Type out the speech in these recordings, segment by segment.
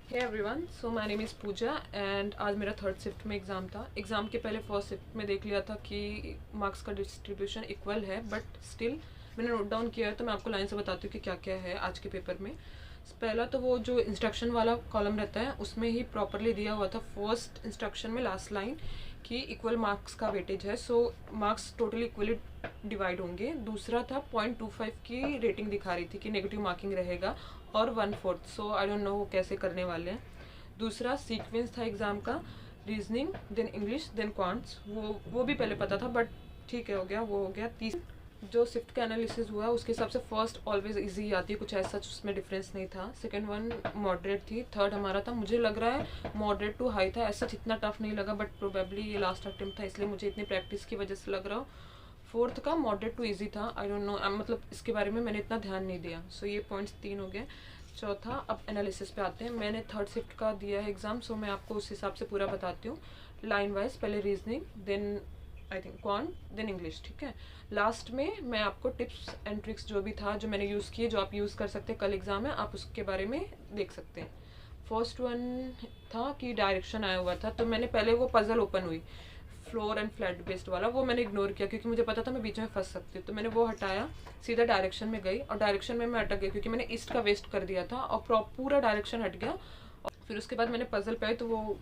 Hey everyone, so my name is Pooja and आज मेरा third shift में एग्ज़ाम था। एग्ज़ाम के पहले फर्स्ट शिफ्ट में देख लिया था कि मार्क्स का डिस्ट्रीब्यूशन इक्वल है, बट स्टिल मैंने नोट डाउन किया है तो मैं आपको लाइन से बताती हूँ कि क्या क्या है आज के पेपर में। पहला तो वो जो इंस्ट्रक्शन वाला कॉलम रहता है उसमें ही प्रॉपरली दिया हुआ था फर्स्ट इंस्ट्रक्शन में लास्ट लाइन कि इक्वल मार्क्स का वेटेज है, सो मार्क्स टोटली इक्वली डिवाइड होंगे। दूसरा था 0.25 की रेटिंग दिखा रही थी कि नेगेटिव मार्किंग रहेगा और 1/4, सो आई डोंट नो वो कैसे करने वाले हैं। दूसरा सीक्वेंस था एग्ज़ाम का, reasoning then English then quants, वो भी पहले पता था बट ठीक है, हो गया, वो हो गया। जो शिफ्ट का एनालिसिस हुआ उसके हिसाब से फर्स्ट ऑलवेज इजी आती है, कुछ ऐसा उसमें डिफरेंस नहीं था। सेकंड वन मॉडरेट थी। थर्ड हमारा था, मुझे लग रहा है मॉडरेट टू हाई था, ऐसा इतना टफ नहीं लगा बट प्रोबेबली ये लास्ट अटेम्प्ट था इसलिए मुझे इतनी प्रैक्टिस की वजह से लग रहा हो। फोर्थ का मॉडरेट टू इजी था, आई डोंट नो, मतलब इसके बारे में मैंने इतना ध्यान नहीं दिया। सो ये पॉइंट्स 3 हो गए। चौथा, अब एनालिसिस पे आते हैं। मैंने थर्ड शिफ्ट का दिया है एग्ज़ाम, सो मैं आपको उस हिसाब से पूरा बताती हूँ लाइन वाइज। पहले reasoning then I think quant then English, ठीक है। लास्ट में मैं आपको टिप्स एंड ट्रिक्स जो भी था जो मैंने यूज़ किए, जो आप यूज़ कर सकते हैं, कल एग्ज़ाम है आप उसके बारे में देख सकते हैं। फर्स्ट वन था कि डायरेक्शन आया हुआ था, तो मैंने पहले वो पजल ओपन हुई फ्लोर एंड फ्लैट बेस्ड वाला, वो मैंने इग्नोर किया क्योंकि मुझे पता था मैं बीच में फंस सकती हूँ, तो मैंने वो हटाया, सीधा डायरेक्शन में गई और डायरेक्शन में मैं अटक गई क्योंकि मैंने ईस्ट का वेस्ट कर दिया था और पूरा डायरेक्शन हट गया। और फिर उसके बाद मैंने पजल पे आई तो वो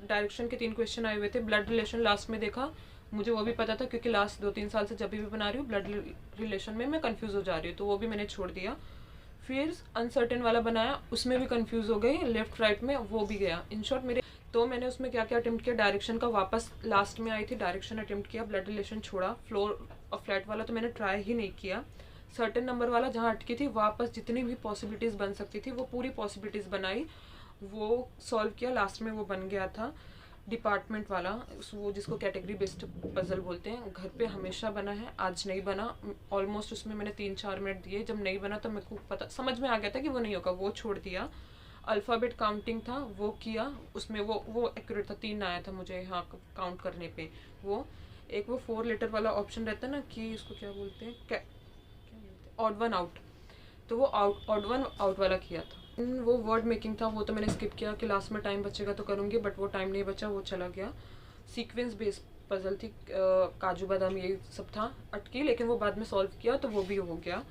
डायरेक्शन के 3 क्वेश्चन आए हुए थे। ब्लड रिलेशन लास्ट में देखा, मुझे वो भी पता था क्योंकि लास्ट 2-3 साल से जब भी बना रही हूँ ब्लड रिलेशन में मैं कंफ्यूज हो जा रही हूँ, तो वो भी मैंने छोड़ दिया। फिर अनसर्टेन वाला बनाया, उसमें भी कंफ्यूज हो गई, लेफ्ट राइट में वो भी गया। इन शॉर्ट मेरे तो मैंने उसमें क्या क्या अटेम्प्ट किया, डायरेक्शन का वापस लास्ट में आई थी, डायरेक्शन अटेम्प्ट किया, ब्लड रिलेशन छोड़ा, फ्लोर और फ्लैट वाला तो मैंने ट्राई ही नहीं किया। सर्टेन नंबर वाला जहाँ अटकी थी वापस जितनी भी पॉसिबिलिटीज़ बन सकती थी वो पूरी पॉसिबिलिटीज़ बनाई, वो सॉल्व किया, लास्ट में वो बन गया था डिपार्टमेंट वाला, वो जिसको कैटेगरी बेस्ड पजल बोलते हैं। घर पे हमेशा बना है, आज नहीं बना। ऑलमोस्ट उसमें मैंने 3-4 मिनट दिए, जब नहीं बना तो मेरे को पता समझ में आ गया था कि वो नहीं होगा, वो छोड़ दिया। अल्फ़ाबेट काउंटिंग था वो किया, उसमें वो एक्यूरेट था, 3 आया था मुझे यहाँ काउंट करने पे। वो एक वो 4 लेटर वाला ऑप्शन रहता है ना कि उसको क्या बोलते हैं, क्या बोलते हैं, ऑड वन आउट, तो वो आउट ऑड वन आउट वाला किया था। वो वर्ड मेकिंग था, वो तो मैंने स्किप किया कि लास्ट में टाइम बचेगा तो करूँगी, बट वो टाइम नहीं बचा, वो चला गया। सीक्वेंस बेस्ड पजल थी, काजू बादाम ये सब था अटकी, लेकिन वो बाद में सॉल्व किया तो वो भी हो गया।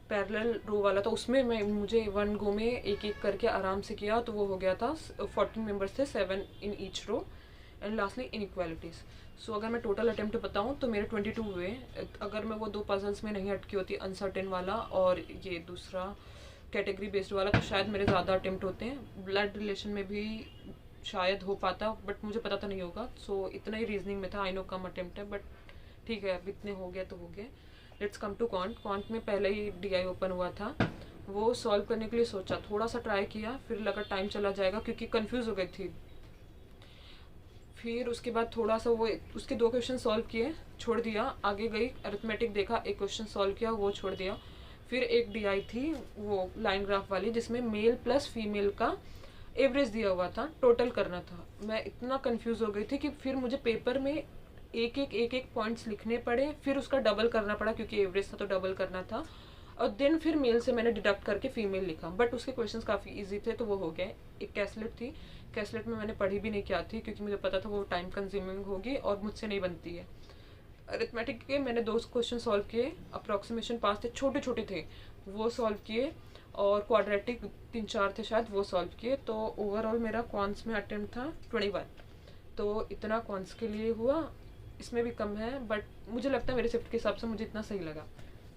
पैरेलल रो वाला था, उसमें मैं मुझे वन गो में एक एक करके आराम से किया तो वो हो गया था। 14 मेंबर्स थे, 7 in each row and lastly inequalities. So अगर मैं टोटल अटेम्प्ट बताऊँ तो मेरे 22 हुए। अगर मैं वो 2 पजल्स में नहीं अटकी होती, अनसर्टेन वाला और ये दूसरा कैटेगरी बेस्ड वाला, तो शायद मेरे ज़्यादा अटेम्प्ट होते हैं। ब्लड रिलेशन में भी शायद हो पाता बट मुझे पता तो नहीं होगा। सो इतना ही रीजनिंग में था, आई नो कम अटेम्प्ट है बट ठीक है, अब इतने हो गया तो हो गए। Let's come to quant. Quant में पहले ही डीआई ओपन हुआ था, वो सॉल्व करने के लिए सोचा, थोड़ा सा ट्राई किया, फिर लगा टाइम चला जाएगा क्योंकि कंफ्यूज हो गई थी। फिर उसके बाद थोड़ा सा वो उसके 2 क्वेश्चन सॉल्व किए, छोड़ दिया, आगे गई अरिथमेटिक देखा, एक क्वेश्चन सॉल्व किया, वो छोड़ दिया। फिर एक डीआई थी वो लाइन ग्राफ वाली जिसमें मेल प्लस फीमेल का एवरेज दिया हुआ था, टोटल करना था। मैं इतना कंफ्यूज हो गई थी कि फिर मुझे पेपर में एक एक पॉइंट्स लिखने पड़े, फिर उसका डबल करना पड़ा क्योंकि एवरेज था तो डबल करना था, और देन फिर मेल से मैंने डिडक्ट करके फीमेल लिखा, बट उसके क्वेश्चंस काफ़ी इजी थे तो वो हो गए। एक कैसलेट थी, कैसलेट में मैंने पढ़ी भी नहीं क्या थी क्योंकि मुझे पता था वो टाइम कंज्यूमिंग होगी और मुझसे नहीं बनती है। अरिथमेटिक के मैंने 2 क्वेश्चन सॉल्व किए, अप्रॉक्सीमेशन पास थे, छोटे छोटे थे, वो सॉल्व किए, और क्वाड्रेटिक 3-4 थे शायद, वो सॉल्व किए। तो ओवरऑल मेरा कॉन्स में अटेम्प्ट था 21, तो इतना कॉन्स के लिए हुआ। इसमें भी कम है बट मुझे लगता है मेरे शिफ्ट के हिसाब से मुझे इतना सही लगा।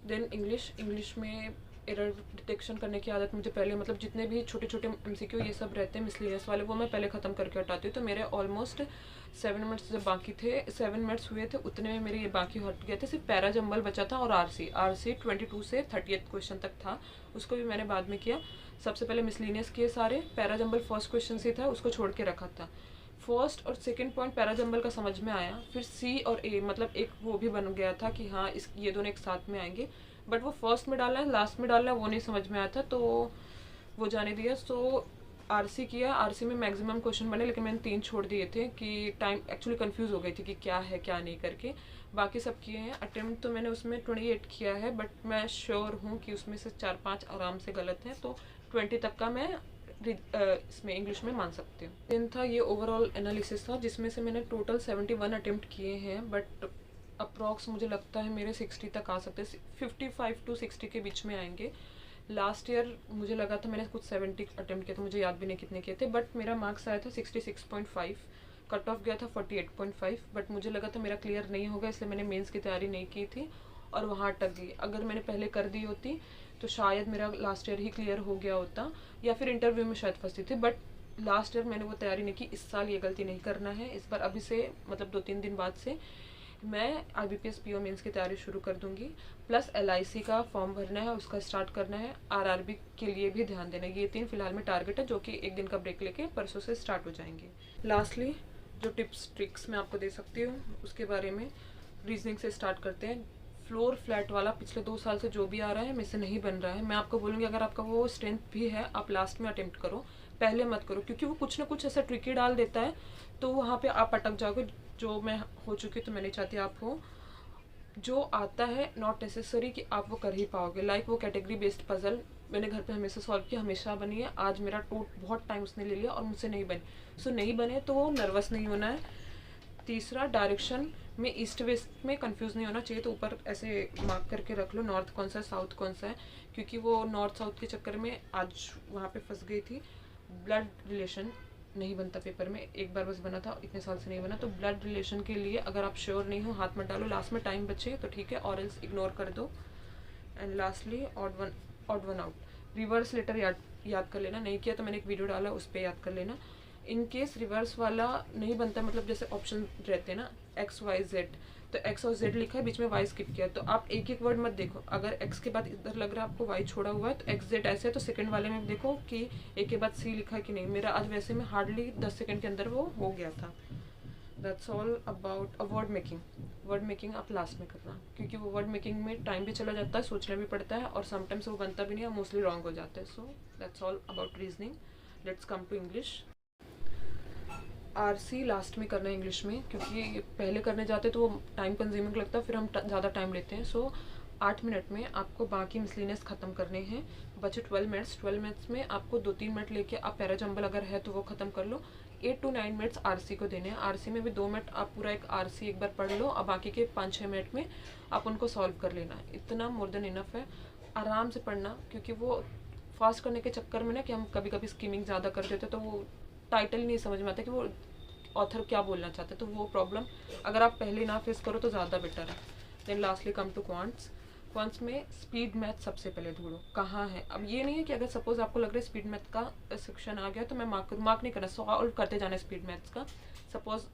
देन इंग्लिश में एरर डिटेक्शन करने की आदत मुझे पहले, मतलब जितने भी छोटे छोटे एमसीक्यू ये सब रहते हैं मिसलीनियस वाले, वो मैं पहले ख़त्म करके हटाती हूँ। तो मेरे ऑलमोस्ट 7 मिनट्स जब बाकी थे, 7 मिनट्स हुए थे, उतने में मेरे ये बाकी हट गए थे, सिर्फ पैरा जंबल बचा था और आरसी 22 से 30th क्वेश्चन तक था, उसको भी मैंने बाद में किया। सबसे पहले मिसलीनियस किए सारे, पैरा जंबल फर्स्ट क्वेश्चन से था, उसको छोड़ के रखा था। फर्स्ट और सेकंड पॉइंट पैराजम्बल का समझ में आया, फिर सी और ए मतलब एक वो भी बन गया था कि हाँ इस ये दोनों एक साथ में आएंगे, बट वो फर्स्ट में डालना है लास्ट में डालना है वो नहीं समझ में आया था, तो वो जाने दिया। सो आरसी किया, आरसी में मैक्सिमम क्वेश्चन बने लेकिन मैंने 3 छोड़ दिए थे कि टाइम एक्चुअली कंफ्यूज हो गई थी कि क्या है क्या नहीं करके। बाकी सब किए हैं। अटेम्प्ट तो मैंने उसमें 28 किया है बट मैं श्योर हूँ कि उसमें से 4-5 आराम से गलत हैं, तो 20 तक का मैं इसमें इंग्लिश में मान सकते हो। देन था ये ओवरऑल एनालिसिस था, जिसमें से मैंने टोटल 71 अटेम्प्ट किए हैं, बट अप्रॉक्स मुझे लगता है मेरे 60 तक आ सकते हैं, 55 to 60 के बीच में आएंगे। लास्ट ईयर मुझे लगा था मैंने कुछ 70 अटेम्प्ट किए थे, मुझे याद भी नहीं कितने किए थे, बट मेरा मार्क्स आया था 66.5, कट ऑफ गया था 48.5, बट मुझे लगा था मेरा क्लियर नहीं होगा, इसलिए मैंने मेंस की तैयारी नहीं की थी और वहाँ अटक गई। अगर मैंने पहले कर दी होती तो शायद मेरा लास्ट ईयर ही क्लियर हो गया होता, या फिर इंटरव्यू में शायद फंसती थी, बट लास्ट ईयर मैंने वो तैयारी नहीं की। इस साल ये गलती नहीं करना है, इस बार अभी से मतलब 2-3 दिन बाद से मैं IBPS PO मेंस की तैयारी शुरू कर दूंगी। प्लस LIC का फॉर्म भरना है, उसका स्टार्ट करना है, RRB के लिए भी ध्यान देना है। ये 3 फिलहाल में टारगेट है, जो कि एक दिन का ब्रेक लेके परसों से स्टार्ट हो जाएंगे। लास्टली जो टिप्स ट्रिक्स मैं आपको दे सकती हूँ उसके बारे में, रीजनिंग से स्टार्ट करते हैं। फ्लोर फ्लैट वाला पिछले 2 साल से जो भी आ रहा है मेरे से नहीं बन रहा है। मैं आपको बोलूँगी अगर आपका वो स्ट्रेंथ भी है, आप लास्ट में अटेम्प्ट करो, पहले मत करो, क्योंकि वो कुछ ना कुछ ऐसा ट्रिकी डाल देता है, तो वहाँ पे आप अटक जाओगे, जो मैं हो चुकी, तो मैं नहीं चाहती आप हो। जो आता है नॉट नेसेसरी कि आप वो कर ही पाओगे। लाइक वो कैटेगरी बेस्ड पजल मैंने घर पे हमेशा सॉल्व किया, हमेशा बनी है। आज मेरा बहुत टाइम उसने ले लिया और मुझसे नहीं बनी, सो नहीं बने तो वो नर्वस नहीं होना है। तीसरा, डायरेक्शन में ईस्ट वेस्ट में कंफ्यूज नहीं होना चाहिए, तो ऊपर ऐसे मार्क करके रख लो नॉर्थ कौन सा है, साउथ कौन सा है, क्योंकि वो नॉर्थ साउथ के चक्कर में आज वहाँ पे फंस गई थी। ब्लड रिलेशन नहीं बनता पेपर में, एक बार बस बना था, इतने साल से नहीं बना। तो ब्लड रिलेशन के लिए अगर आप श्योर नहीं हो, हाथ मत डालो, लास्ट में टाइम बचे तो ठीक है, और एल्स इग्नोर कर दो। And lastly odd one out, reverse letter याद कर लेना, नहीं किया तो मैंने एक वीडियो डाला उस पर याद कर लेना। इन केस रिवर्स वाला नहीं बनता, मतलब जैसे ऑप्शन रहते हैं ना XYZ, तो X और Z लिखा है, बीच में Y स्किप किया, तो आप एक एक वर्ड मत देखो। अगर X के बाद इधर लग रहा है आपको Y छोड़ा हुआ है तो XZ ऐसे है, तो सेकंड वाले में देखो कि A के बाद C लिखा है कि नहीं। मेरा आज वैसे में हार्डली 10 सेकंड के अंदर वो हो गया था। That's all about word making. Word making आप लास्ट में करना, क्योंकि वो वर्ड मेकिंग में टाइम भी चला जाता है, सोचना भी पड़ता है, और समटाइम्स वो बनता भी नहीं है, मोस्टली रॉन्ग हो जाता है। So that's all about reasoning. Let's come to English. RC last में करना है इंग्लिश में, क्योंकि पहले करने जाते तो वो टाइम कंज्यूमिंग लगता है, फिर हम ज़्यादा टाइम लेते हैं। सो 8 मिनट में आपको बाकी मिसलिनियस ख़त्म करने हैं, बचे 12 मिनट्स। 12 मिनट्स में आपको 2-3 मिनट लेके आप पैराजम्बल अगर है तो वो ख़त्म कर लो। 8 to 9 मिनट्स RC को देने हैं। RC में भी 2 मिनट आप पूरा एक RC एक बार पढ़ लो, और बाकी के 5-6 मिनट में आप उनको सॉल्व कर लेना। इतना मोर देन इनफ है। आराम से पढ़ना, क्योंकि वो फास्ट करने के चक्कर में ना कि हम कभी कभी स्कीमिंग ज़्यादा कर देते, तो वो टाइटल नहीं समझ में आता कि वो ऑथर क्या बोलना चाहते हैं, तो वो प्रॉब्लम अगर आप पहले ना फेस करो तो ज़्यादा बेटर है। Then lastly come to quants में स्पीड मैथ सबसे पहले ढूंढो कहाँ है। अब ये नहीं है कि अगर सपोज आपको लग रहा है स्पीड मैथ का सेक्शन आ गया तो मैं मार्क नहीं करना, सॉल्व करते जाना स्पीड मैथ्स का।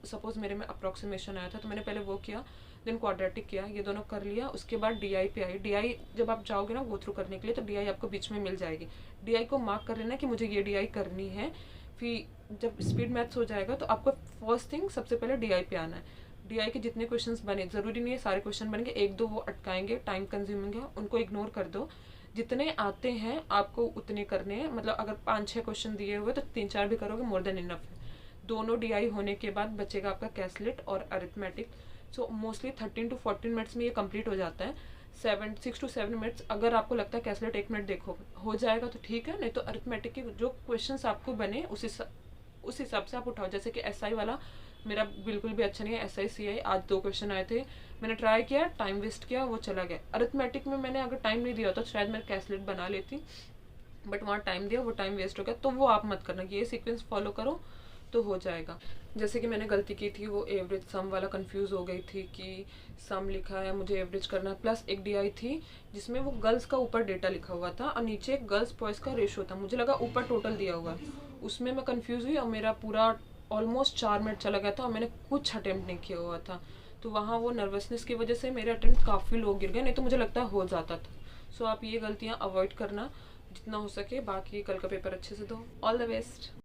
सपोज मेरे में अप्रॉक्सीमेशन आया था तो मैंने पहले वो किया, देन क्वाड्रेटिक किया, ये दोनों कर लिया, उसके बाद DI पे आई। DI जब आप जाओगे ना गो थ्रू करने के लिए, तो DI आपको बीच में मिल जाएगी। DI को मार्क कर लेना कि मुझे ये DI करनी है। फिर जब स्पीड मैथ्स हो जाएगा तो आपको फर्स्ट थिंग सबसे पहले DI पे आना है। DI के जितने क्वेश्चंस बने, ज़रूरी नहीं है सारे क्वेश्चन बनेंगे, 1-2 वो अटकाएंगे, टाइम कंज्यूमिंग है, उनको इग्नोर कर दो। जितने आते हैं आपको उतने करने हैं, मतलब अगर 5-6 क्वेश्चन दिए हुए तो 3-4 भी करोगे, मोर देन इनफ है। दोनों DI होने के बाद बचेगा आपका कैसलेट और arithmetic. So mostly 13 to 14 minutes में ये कंप्लीट हो जाता है। 6 to 7 मिनट्स अगर आपको लगता है कैसलेट 1 मिनट देखो हो जाएगा तो ठीक है, नहीं तो अरिथमेटिक के जो क्वेश्चंस आपको बने उस हिसाब से आप उठाओ। जैसे कि SI वाला मेरा बिल्कुल भी अच्छा नहीं है, SI CI आज 2 क्वेश्चन आए थे, मैंने ट्राई किया, टाइम वेस्ट किया, वो चला गया। अरिथमेटिक में मैंने अगर टाइम नहीं दिया होता तो शायद मैं कैसलेट बना लेती, बट वहाँ टाइम दिया, वो टाइम वेस्ट हो गया। तो वो आप मत करना, ये सीक्वेंस फॉलो करो तो हो जाएगा। जैसे कि मैंने गलती की थी, वो एवरेज सम वाला कंफ्यूज हो गई थी कि सम लिखा है मुझे एवरेज करना है। प्लस एक DI थी जिसमें वो गर्ल्स का ऊपर डेटा लिखा हुआ था और नीचे गर्ल्स बॉयज़ का रेशो था, मुझे लगा ऊपर टोटल दिया हुआ है, उसमें मैं कंफ्यूज हुई और मेरा पूरा ऑलमोस्ट 4 मिनट चला गया था और मैंने कुछ अटेम्प्ट नहीं किया हुआ था। तो वहाँ वो नर्वसनेस की वजह से मेरे अटेम्प्ट काफ़ी लो गिर गए, नहीं तो मुझे लगता है हो जाता था। सो आप ये गलतियाँ अवॉइड करना जितना हो सके। बाकी कल का पेपर अच्छे से दो। All the best.